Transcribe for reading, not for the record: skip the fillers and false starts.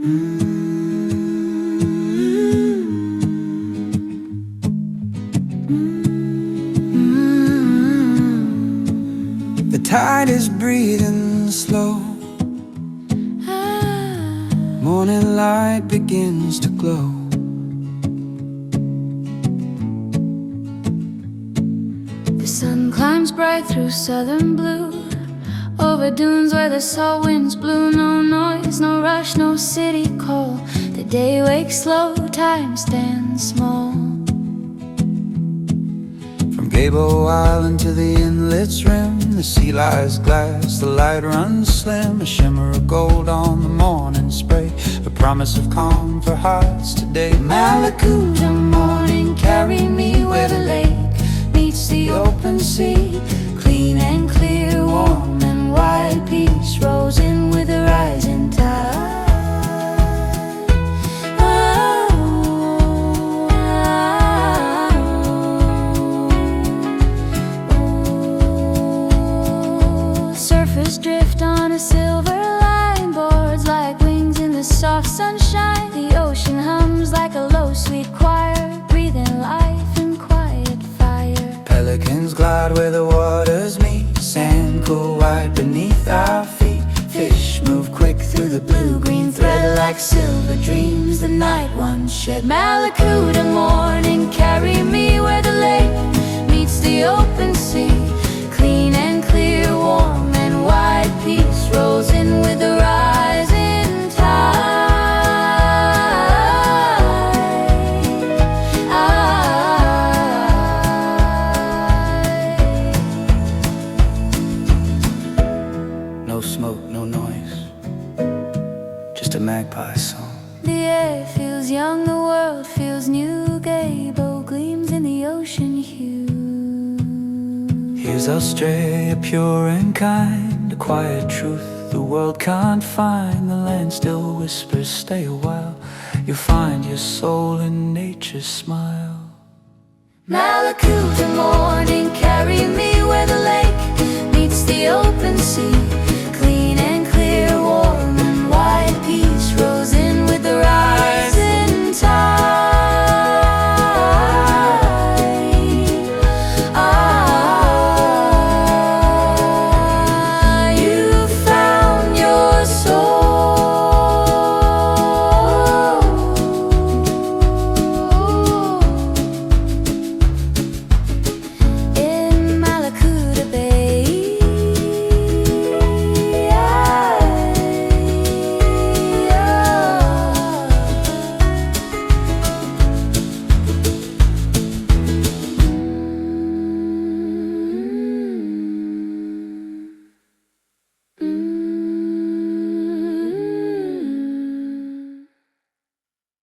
The tide is breathing slow. Morning light begins to glow. The sun climbs bright through southern blue, over dunes where the salt winds blew. No noise, no rush, no city call. The day wakes slow, time stands small. From Gaybo Island to the inlet's rim, the sea lies glass, the light runs slim. A shimmer of gold on the morning spray, a promise of calm for hearts today. Mallacoota morning, carry me where the lake meets the open sea. Clean and clear, warm and wide, peace rolls in with the rising tide. Surfers drift on a silver line, boards like wings in the soft sunshine. The ocean hums like a low sweet choir, breathing life and quiet fire. Pelicans glide where the waters meet, sand cool white beneath our feet. Fish move quick through the Blue-green thread like silver dreams the night once shed. Mallacoota morning, carry me where the lake meets the open sea. Clean and clear, warm and wide, peace rolls in with the rising tide. No smoke, no noise, just a magpie song. The air feels young, the world feels new. Gaybo gleams in the ocean hue. Here's Australia, pure and kind, a quiet truth the world can't find. The land still whispers, stay a while, you'll find your soul in nature's smile. Mallacoota morning, carry me where the lake meets the open sea.